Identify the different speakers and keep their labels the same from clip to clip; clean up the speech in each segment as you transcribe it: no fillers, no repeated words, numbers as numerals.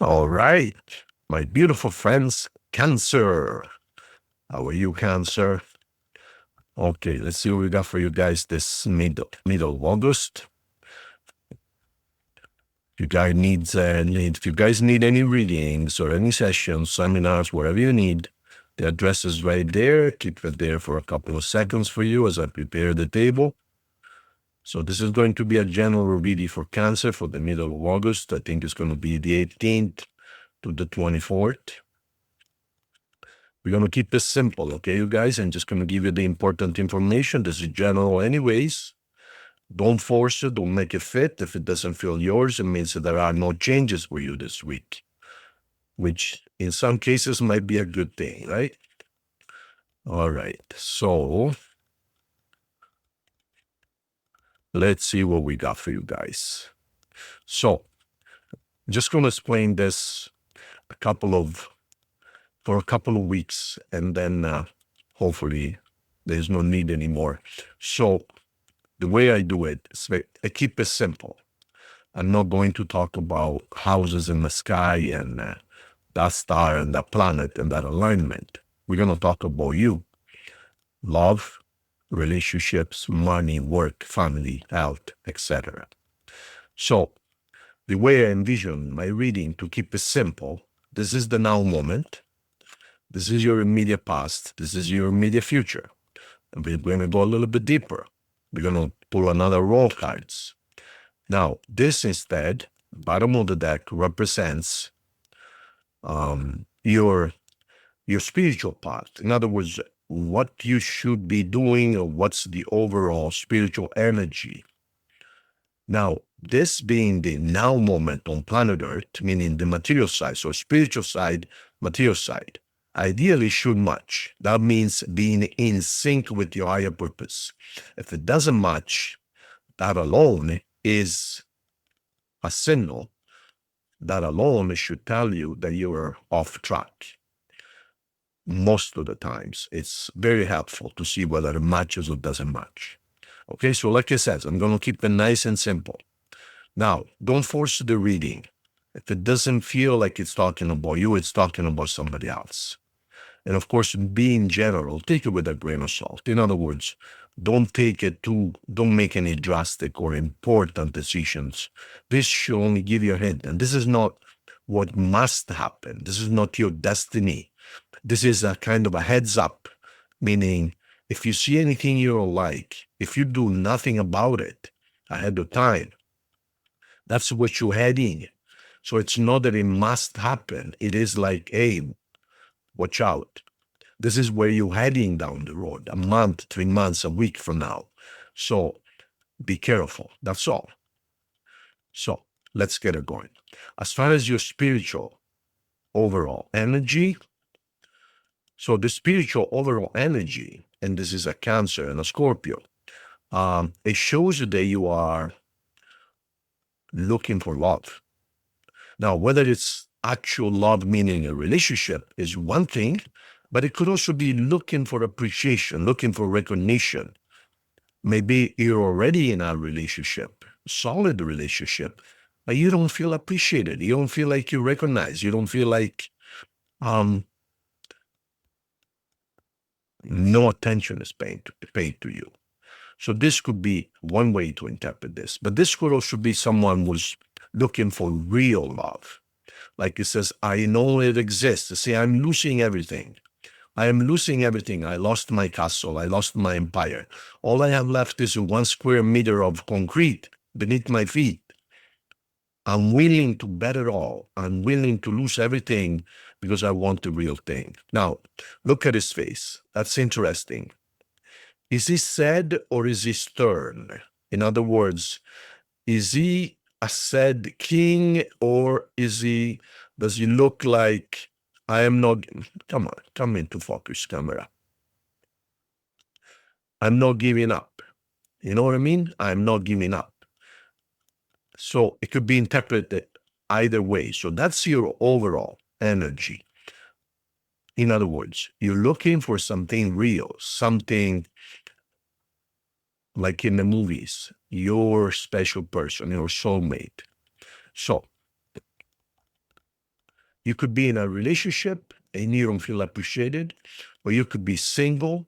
Speaker 1: All right, my beautiful friends, Cancer. How are you, Cancer? Okay, let's see what we got for you guys this middle of August. If you guys need any readings or any sessions, seminars, whatever you need, the address is right there. Keep it there for a couple of seconds for you as I prepare the table. So this is going to be a general reading for Cancer for the middle of August. I think it's going to be the 18th to the 24th. We're going to keep this simple, okay, you guys? I'm just going to give you the important information. This is general anyways. Don't force it. Don't make it fit. If it doesn't feel yours, it means that there are no changes for you this week, which in some cases might be a good thing, right? All right. So let's see what we got for you guys. So I'm just going to explain this for a couple of weeks, and then hopefully there's no need anymore. So the way I do it is I keep it simple. I'm not going to talk about houses in the sky and that star and that planet and that alignment. We're going to talk about you, love, relationships, money, work, family, health, etc. So the way I envision my reading to keep it simple, this is the now moment. This is your immediate past. This is your immediate future. And we're going to go a little bit deeper. We're going to pull another roll of cards. Now, this instead, bottom of the deck, represents your spiritual path. In other words, what you should be doing or what's the overall spiritual energy. Now, this being the now moment on planet Earth, meaning the material side, so spiritual side, material side, ideally should match. That means being in sync with your higher purpose. If it doesn't match, that alone is a signal. That alone should tell you that you are off track. Most of the times, it's very helpful to see whether it matches or doesn't match. Okay, so like I said, I'm going to keep it nice and simple. Now, don't force the reading. If it doesn't feel like it's talking about you, it's talking about somebody else. And of course, being general, take it with a grain of salt. In other words, don't make any drastic or important decisions. This should only give you a hint. And this is not what must happen. This is not your destiny. This is a kind of a heads up, meaning if you see anything you don't like, if you do nothing about it ahead of time, that's what you're heading. So it's not that it must happen. It is like, hey, watch out. This is where you're heading down the road, a month, 3 months, a week from now. So be careful. That's all. So let's get it going. As far as your spiritual overall energy, so the spiritual overall energy, and this is a Cancer and a Scorpio, it shows you that you are looking for love. Now, whether it's actual love, meaning a relationship, is one thing, but it could also be looking for appreciation, looking for recognition. Maybe you're already in a relationship, solid relationship, but you don't feel appreciated. You don't feel like you're recognized. You don't feel like no attention is paid to you. So this could be one way to interpret this. But this could also be someone who's looking for real love. Like it says, I know it exists. See, I'm losing everything. I am losing everything. I lost my castle. I lost my empire. All I have left is 1 square meter of concrete beneath my feet. I'm willing to bet it all. I'm willing to lose everything because I want the real thing. Now, look at his face. That's interesting. Is he sad or is he stern? In other words, is he a sad king or does he look like I am not, come into focus, camera. I'm not giving up. You know what I mean? I'm not giving up. So it could be interpreted either way. So that's your overall energy. In other words, you're looking for something real, something like in the movies, your special person, your soulmate. So You could be in a relationship and you don't feel appreciated, or you could be single.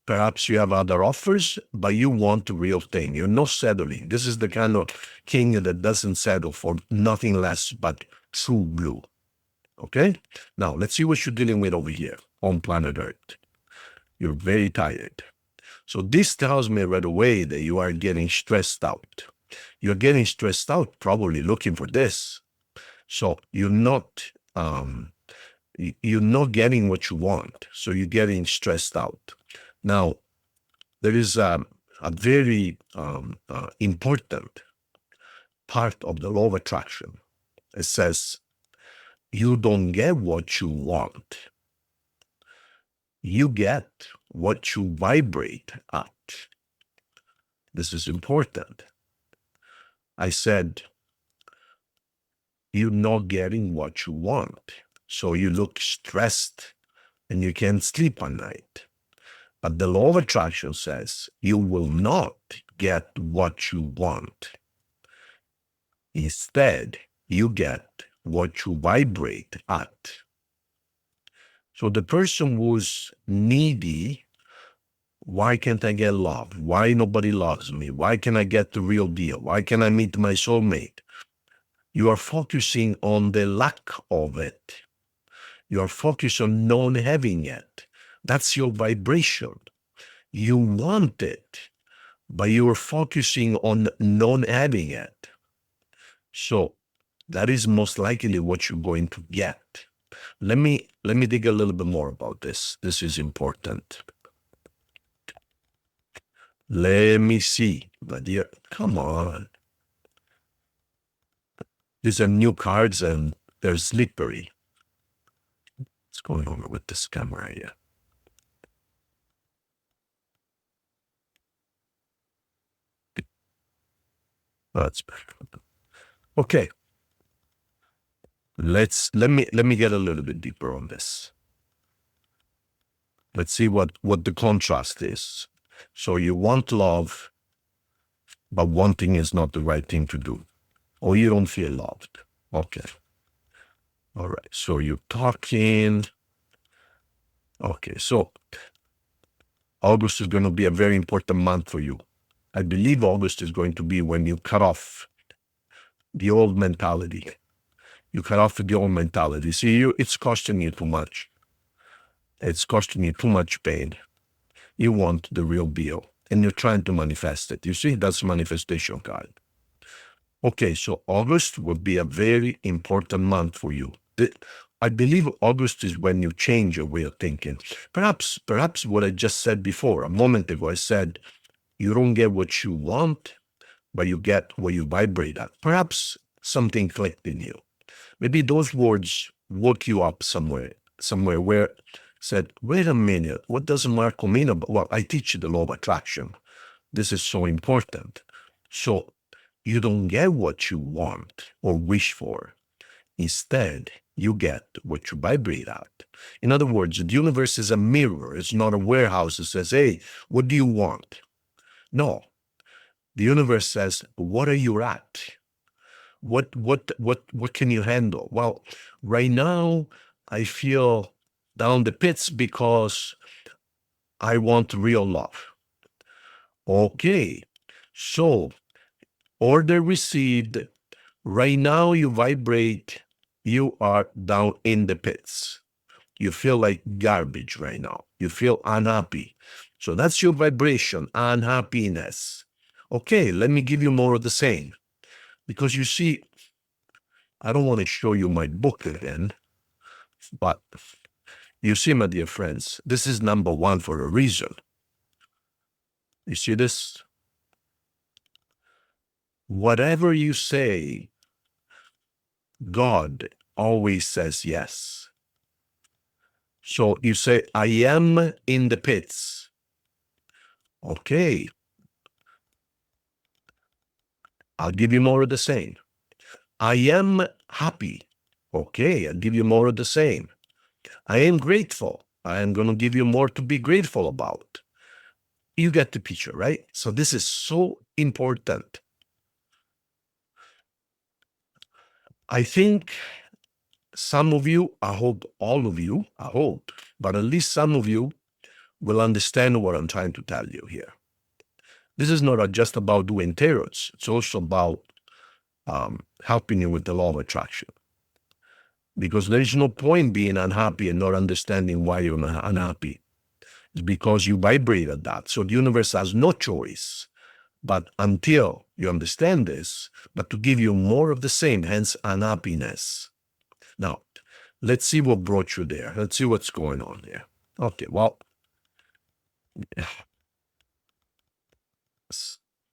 Speaker 1: Perhaps you have other offers, but you want the real thing. You're not settling. This is the kind of king that doesn't settle for nothing less but true blue. Okay? Now, let's see what you're dealing with over here on planet Earth. You're very tired. So this tells me right away that you are getting stressed out. You're getting stressed out, probably looking for this. So you're not getting what you want. So you're getting stressed out. Now, there is a very important part of the law of attraction. It says, you don't get what you want. You get what you vibrate at. This is important. I said, you're not getting what you want. So you look stressed and you can't sleep at night. But the law of attraction says you will not get what you want. Instead, you get what you vibrate at. So the person who's needy, why can't I get love? Why nobody loves me? Why can't I get the real deal? Why can't I meet my soulmate? You are focusing on the lack of it. You are focused on not having it. That's your vibration. You want it, but you are focusing on not having it. So that is most likely what you're going to get. Let me dig a little bit more about this. This is important. Let me see. But dear, come on. These are new cards and they're slippery. What's going on with this camera here? That's better. Okay. Let me get a little bit deeper on this. Let's see what the contrast is. So you want love, but wanting is not the right thing to do. Or you don't feel loved. Okay. All right. So you're talking. Okay. So August is going to be a very important month for you. I believe August is going to be when you cut off the old mentality. You cut off the old mentality. See, it's costing you too much. It's costing you too much pain. You want the real deal, and you're trying to manifest it. You see, that's manifestation card. Okay, so August will be a very important month for you. I believe August is when you change your way of thinking. Perhaps what I just said before, a moment ago, I said, you don't get what you want, but you get what you vibrate at. Perhaps something clicked in you. Maybe those words woke you up somewhere where said, wait a minute, what does Marco mean about? Well, I teach you the law of attraction. This is so important. So you don't get what you want or wish for. Instead, you get what you vibrate at. In other words, the universe is a mirror. It's not a warehouse that says, hey, what do you want? No. The universe says, what are you at? What can you handle? Well, right now, I feel down the pits because I want real love. Okay, so order received. Right now, you vibrate. You are down in the pits. You feel like garbage right now. You feel unhappy. So that's your vibration, unhappiness. Okay, let me give you more of the same. Because you see, I don't want to show you my book again, but you see, my dear friends, this is number one for a reason. You see this? Whatever you say, God always says yes. So you say, I am in the pits. Okay. I'll give you more of the same. I am happy. Okay, I'll give you more of the same. I am grateful. I am going to give you more to be grateful about. You get the picture, right? So this is so important. I think some of you, I hope all of you, I hope, but at least some of you will understand what I'm trying to tell you here. This is not just about doing tarot. It's also about helping you with the law of attraction. Because there is no point being unhappy and not understanding why you're unhappy. It's because you vibrate at that. So the universe has no choice but until you understand this, but to give you more of the same, hence unhappiness. Now, let's see what brought you there. Let's see what's going on here. Okay, well,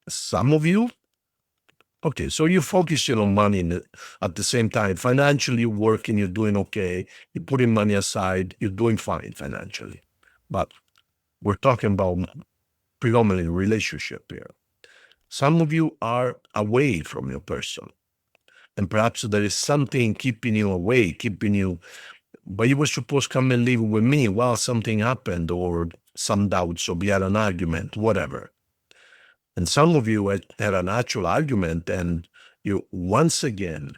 Speaker 1: some of you, okay, so you're focusing on money at the same time. Financially, you're working, you're doing okay, you're putting money aside, you're doing fine financially. But we're talking about predominantly relationship here. Some of you are away from your person. And perhaps there is something keeping you away, keeping you, but you were supposed to come and live with me. Well, something happened, or some doubts, or we had an argument, whatever. And some of you had an actual argument, and you once again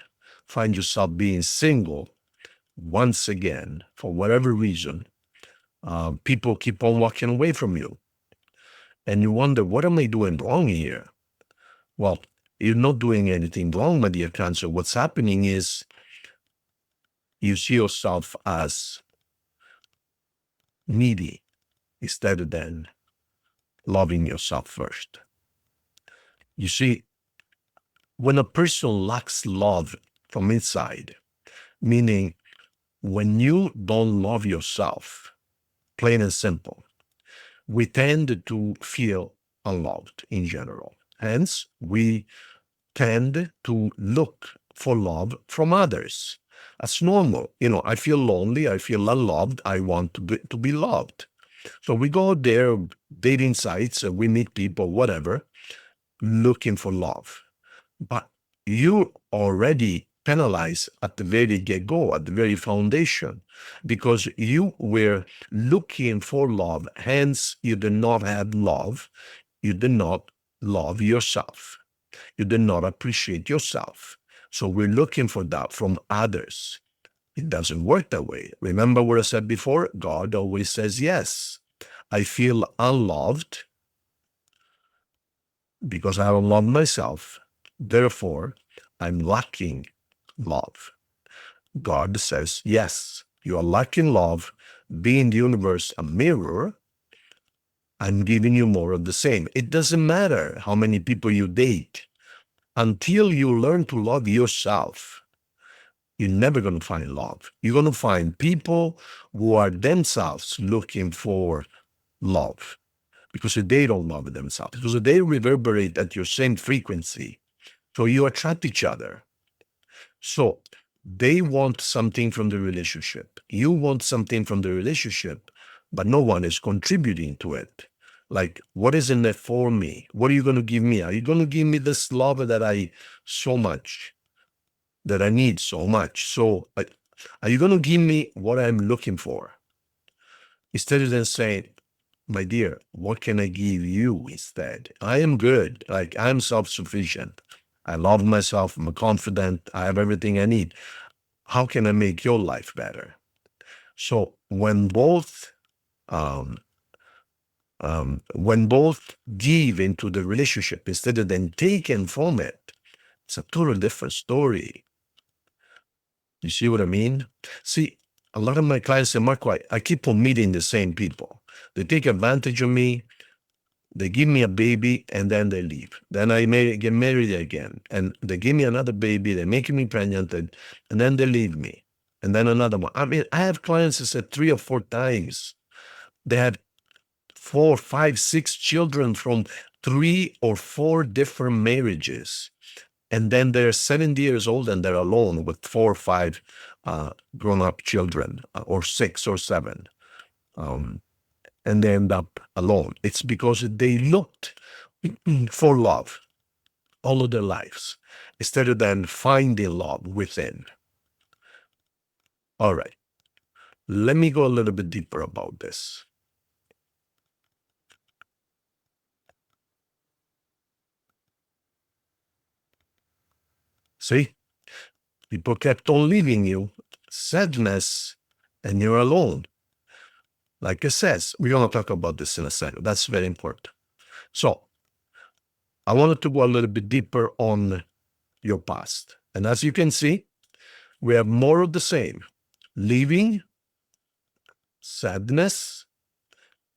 Speaker 1: find yourself being single, once again, for whatever reason. People keep on walking away from you. And you wonder, what am I doing wrong here? Well, you're not doing anything wrong, my dear Cancer. What's happening is you see yourself as needy instead of then loving yourself first. You see, when a person lacks love from inside, meaning when you don't love yourself, plain and simple, we tend to feel unloved in general. Hence, we tend to look for love from others. That's normal. I feel lonely. I feel unloved. I want to be loved. So we go there, dating sites, we meet people, whatever, looking for love. But you already penalized at the very get-go, at the very foundation, because you were looking for love. Hence, you did not have love. You did not love yourself. You did not appreciate yourself. So we're looking for that from others. It doesn't work that way. Remember what I said before? God always says yes. I feel unloved because I don't love myself. Therefore, I'm lacking love. God says, yes, you are lacking love. Be in the universe a mirror. I'm giving you more of the same. It doesn't matter how many people you date. Until you learn to love yourself, you're never going to find love. You're going to find people who are themselves looking for love because they don't love themselves, because they reverberate at your same frequency. So you attract each other. So they want something from the relationship. You want something from the relationship, but no one is contributing to it. Like, what is in it for me? What are you going to give me? Are you going to give me this love that I need so much? So are you going to give me what I'm looking for? Instead of then saying, my dear, what can I give you instead? I am good. Like, I'm self-sufficient. I love myself. I'm confident. I have everything I need. How can I make your life better? So when both give into the relationship instead of then taking from it, it's a totally different story. You see what I mean? See, a lot of my clients say, Marco, I keep on meeting the same people. They take advantage of me. They give me a baby and then they leave. Then I get married again and they give me another baby. They're making me pregnant and then they leave me. And then another one. I mean, I have clients that said 3 or 4 times. They had 4, 5, 6 children from 3 or 4 different marriages. And then they're 70 years old and they're alone with 4 or 5 grown-up children, or 6 or 7. And they end up alone. It's because they looked for love all of their lives instead of then finding love within. All right. Let me go a little bit deeper about this. See? People kept on leaving you. sadness, and you're alone. Like I says, we're going to talk about this in a second. That's very important. So I wanted to go a little bit deeper on your past. And as you can see, we have more of the same: leaving, sadness,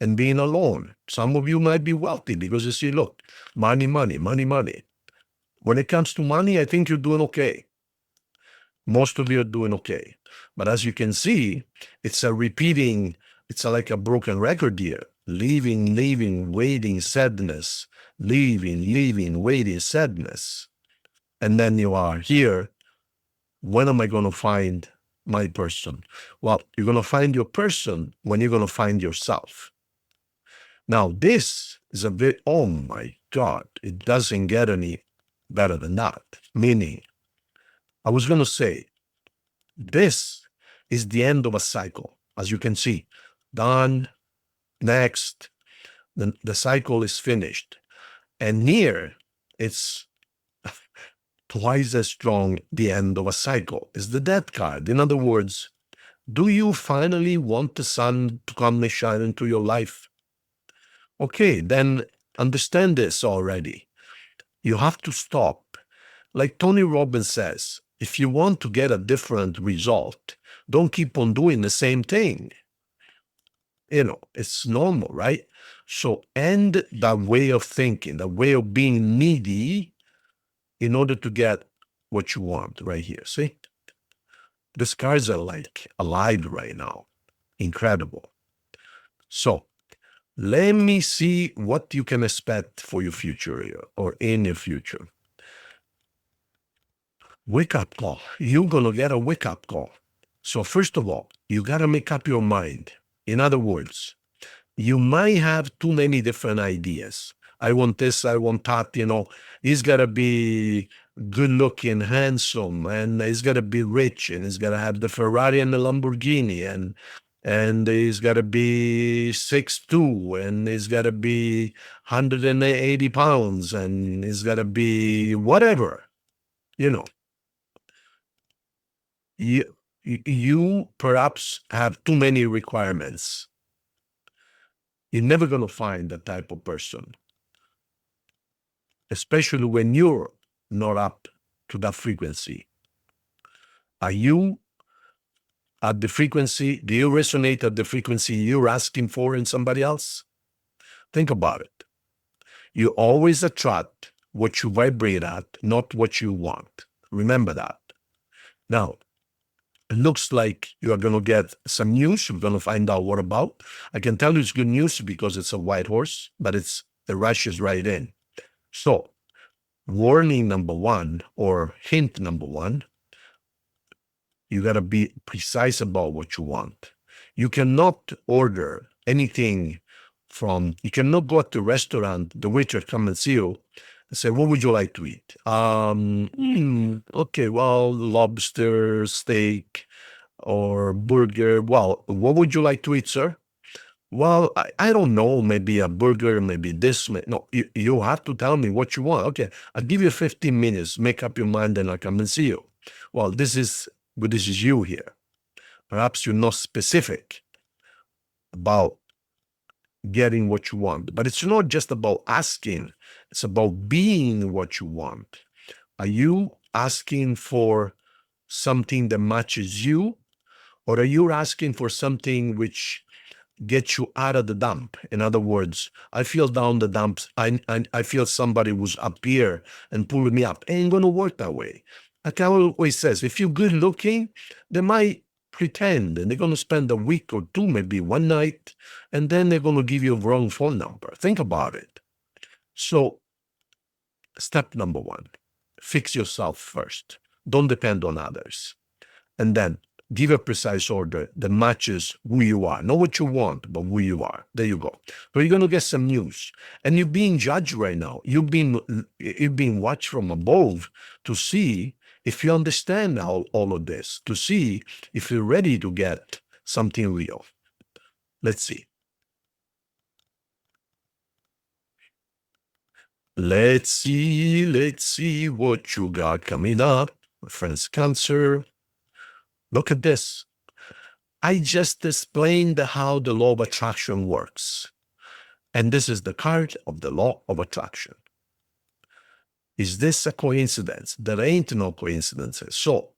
Speaker 1: and being alone. Some of you might be wealthy because you see, look, money, money, money, money. When it comes to money, I think you're doing okay. Most of you are doing okay. But as you can see, it's a repeating, like a broken record here. Leaving, leaving, waiting, sadness. Leaving, leaving, waiting, sadness. And then you are here. When am I going to find my person? Well, you're going to find your person when you're going to find yourself. Now, this is a bit, oh my God, it doesn't get any better than that. Meaning, I was going to say, this is the end of a cycle. As you can see, done, next, the cycle is finished. And here, it's twice as strong, the end of a cycle. Is the Death card. In other words, do you finally want the sun to come and shine into your life? Okay, then understand this already. You have to stop. Like Tony Robbins says, if you want to get a different result, don't keep on doing the same thing. It's normal, right? So end that way of thinking, that way of being needy in order to get what you want right here. See? The skies are like alive right now. Incredible. So let me see what you can expect for your future or in your future. Wake up call. You're going to get a wake up call. So first of all, you got to make up your mind. In other words, you might have too many different ideas. I want this, I want that, he's got to be good looking, handsome, and he's got to be rich, and he's got to have the Ferrari and the Lamborghini, and he's got to be 6'2", and he's got to be 180 pounds, and he's got to be whatever, You perhaps have too many requirements. You're never going to find that type of person, especially when you're not up to that frequency. Are you at the frequency? Do you resonate at the frequency you're asking for in somebody else? Think about it. You always attract what you vibrate at, not what you want. Remember that. Now, it looks like you are going to get some news. You're going to find out what about. I can tell you it's good news because it's a white horse, but the rush is right in. So, warning number one, or hint number one, you got to be precise about what you want. You cannot order anything you cannot go to a restaurant, the waiter come and see you and say, what would you like to eat? Okay, well, lobster, steak, or burger. Well, what would you like to eat, sir? Well, I don't know, maybe a burger, maybe this. No, you have to tell me what you want. Okay, I'll give you 15 minutes, make up your mind, and I'll come and see you. Well, this is you here. Perhaps you're not specific about getting what you want, but it's not just about asking, it's about being what you want. Are you asking for something that matches you, or are you asking for something which gets you out of the dump? In other words, I feel down the dumps. I feel somebody was up here and pulling me up. It ain't going to work that way. Like I always says, if you're good looking, they might pretend, and they're going to spend a week or two, maybe one night, and then they're going to give you a wrong phone number. Think about it. So step number one, fix yourself first. Don't depend on others. And then give a precise order that matches who you are. Not what you want, but who you are. There you go. So you're going to get some news. And you're being judged right now. You're being watched from above to see if you understand all of this, to see if you're ready to get something real. Let's see. Let's see what you got coming up. My friends, Cancer. Look at this. I just explained how the law of attraction works. And this is the card of the law of attraction. Is this a coincidence? There ain't no coincidences. So,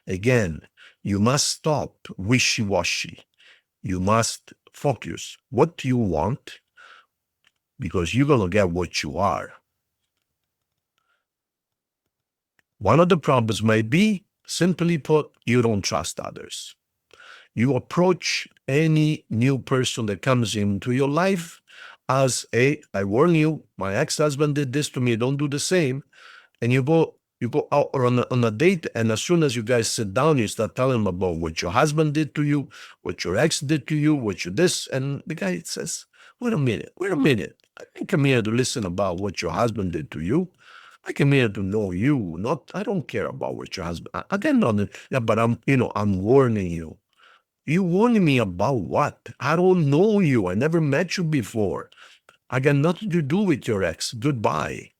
Speaker 1: again, you must stop wishy-washy. You must focus. What do you want? Because you're going to get what you are. One of the problems may be, simply put, you don't trust others. You approach any new person that comes into your life as I warn you, my ex-husband did this to me, don't do the same. And you go out on a date, and as soon as you guys sit down, you start telling him about what your husband did to you, what your ex did to you, what you this, and the guy says, wait a minute. I didn't come here to listen about what your husband did to you. I came here to know you, I don't care about what your husband, again, yeah, but I'm warning you. You warning me about what? I don't know you. I never met you before. I got nothing to do with your ex. Goodbye.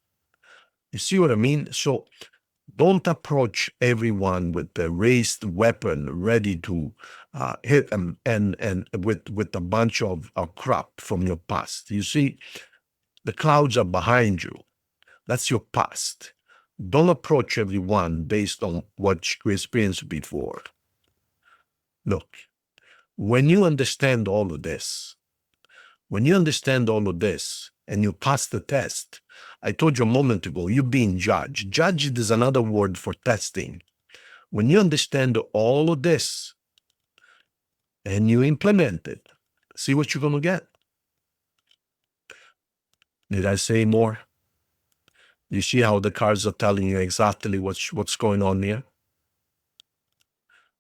Speaker 1: You see what I mean? So don't approach everyone with a raised weapon ready to hit them and with a bunch of crap from your past. You see, the clouds are behind you. That's your past. Don't approach everyone based on what you experienced before. Look, when you understand all of this, and you pass the test, I told you a moment ago, you're being judged. Judged is another word for testing. When you understand all of this and you implement it, see what you're going to get. Did I say more? You see how the cards are telling you exactly what's going on here?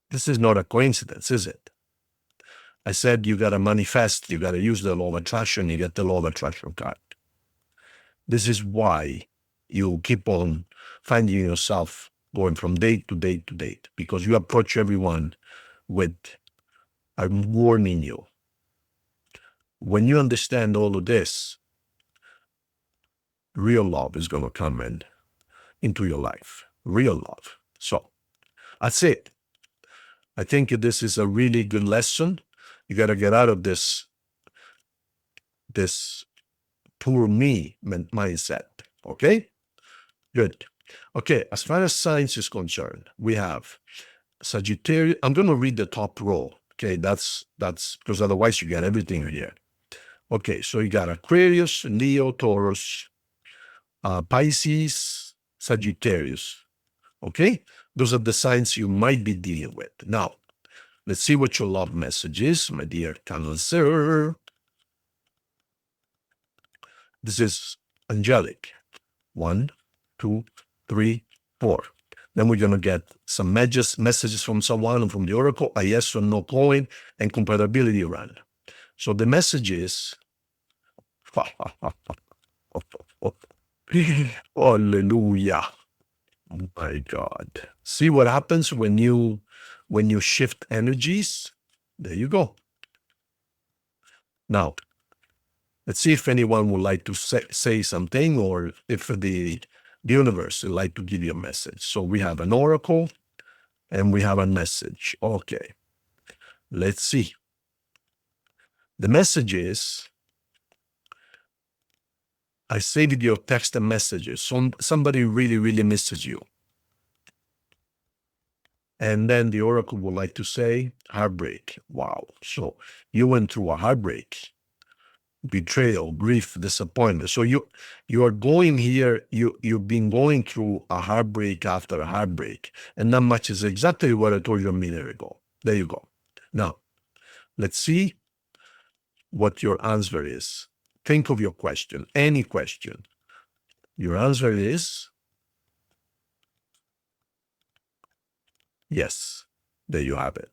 Speaker 1: This is not a coincidence, is it? I said you got to manifest, you got to use the law of attraction, you get the law of attraction card. This is why you keep on finding yourself going from date to date to date, because you approach everyone with, I'm warning you. When you understand all of this, real love is going to come into your life. Real love. So that's it. I think this is a really good lesson. You got to get out of this poor me mindset. Okay? Good. Okay, as far as signs is concerned, we have Sagittarius. I'm going to read the top row. Okay, that's because otherwise you get everything here. Okay, so you got Aquarius, Leo, Taurus, Pisces, Sagittarius. Okay, those are the signs you might be dealing with. Now, let's see what your love message is, my dear Cancer. This is angelic. 1, 2, 3, 4. Then we're going to get some messages from someone and from the oracle, a yes or no coin, and compatibility run. So the message is, hallelujah. Oh my God. See what happens when you shift energies? There you go. Now, let's see if anyone would like to say something, or if the universe would like to give you a message. So we have an oracle and we have a message. Okay. Let's see. The message is, I saved your text and messages. Somebody really, really misses you. And then the oracle would like to say, heartbreak. Wow. So you went through a heartbreak, betrayal, grief, disappointment. So you are going here, you've been going through a heartbreak after a heartbreak. And that matches exactly what I told you a minute ago. There you go. Now, let's see what your answer is. Think of your question, any question. Your answer is yes. There you have it.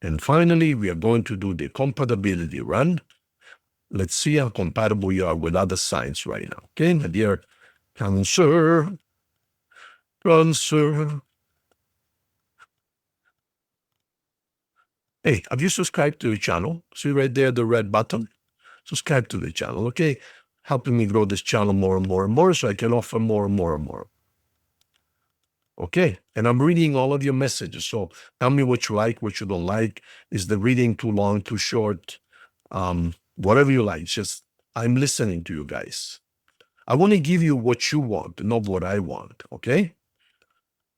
Speaker 1: And finally, we are going to do the compatibility run. Let's see how compatible you are with other signs right now. Okay, my dear Cancer. Hey, have you subscribed to the channel? See right there, the red button? Subscribe to the channel, okay? Helping me grow this channel more and more and more so I can offer more and more and more. Okay. And I'm reading all of your messages. So tell me what you like, what you don't like. Is the reading too long, too short? Whatever you like. Just I'm listening to you guys. I want to give you what you want, not what I want. Okay.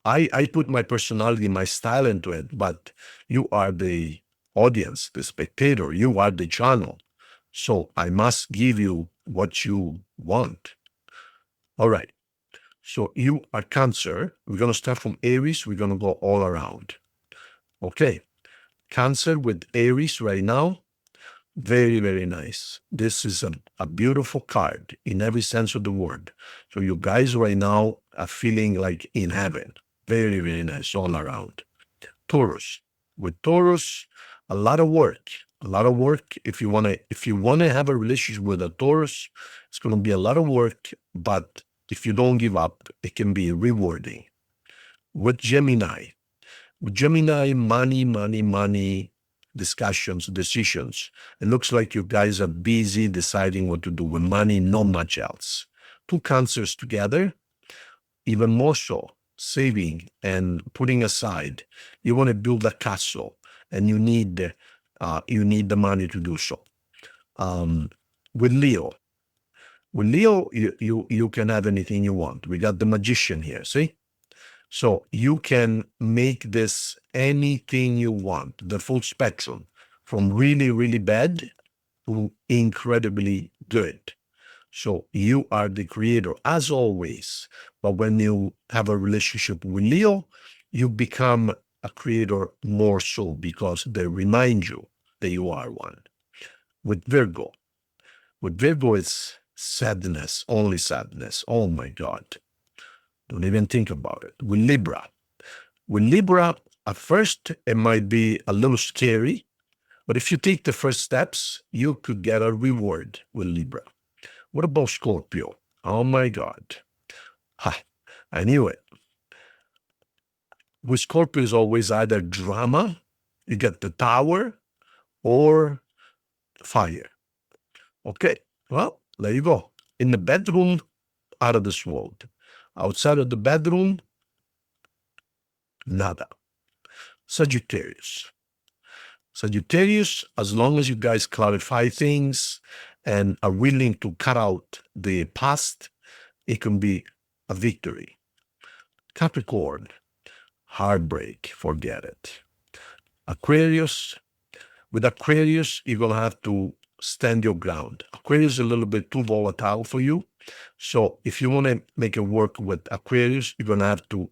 Speaker 1: I put my personality, my style into it, but you are the audience, the spectator. You are the channel. So I must give you what you want. All right. So you are Cancer. We're going to start from Aries. We're going to go all around. Okay. Cancer with Aries right now. Very, very nice. This is a beautiful card in every sense of the word. So you guys right now are feeling like in heaven. Very, very nice all around. Taurus. With Taurus, a lot of work. A lot of work. If you wanna have a relationship with a Taurus, it's gonna be a lot of work, but if you don't give up, it can be rewarding. With Gemini, money, discussions, decisions. It looks like you guys are busy deciding what to do with money, not much else. Two Cancers together, even more so, saving and putting aside. You want to build a castle, and you need the money to do so. With Leo, you can have anything you want. We got the Magician here, see? So you can make this anything you want, the full spectrum, from really, really bad to incredibly good. So you are the creator, as always. But when you have a relationship with Leo, you become a creator more so because they remind you that you are one. With Virgo, it's sadness, only sadness. Oh my God. Don't even think about it. With Libra, at first, it might be a little scary, but if you take the first steps, you could get a reward with Libra. What about Scorpio? Oh my God. Ha, I knew it. With Scorpio is always either drama, you get the Tower, or fire. Okay, well, there you go. In the bedroom, out of this world. Outside of the bedroom, nada. Sagittarius, as long as you guys clarify things and are willing to cut out the past, it can be a victory. Capricorn, heartbreak, forget it. Aquarius, with Aquarius, you're going to have to stand your ground. Aquarius is a little bit too volatile for you. So if you want to make it work with Aquarius, you're going to have to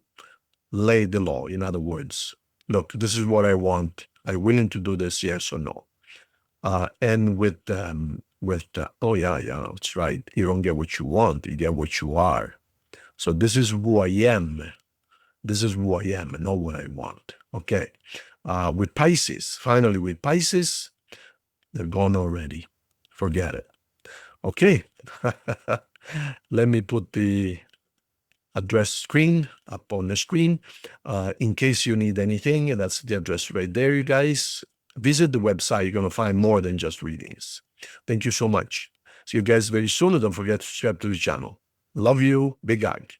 Speaker 1: lay the law. In other words, look, this is what I want. Are you willing to do this? Yes or no? And with oh yeah, that's right. You don't get what you want. You get what you are. So this is who I am. This is who I am and not what I want. Okay. With Pisces, finally with Pisces, they're gone already. Forget it. Okay. Let me put the address screen up on the screen. In case you need anything, that's the address right there, you guys. Visit the website. You're going to find more than just readings. Thank you so much. See you guys very soon. And don't forget to subscribe to the channel. Love you. Big hug.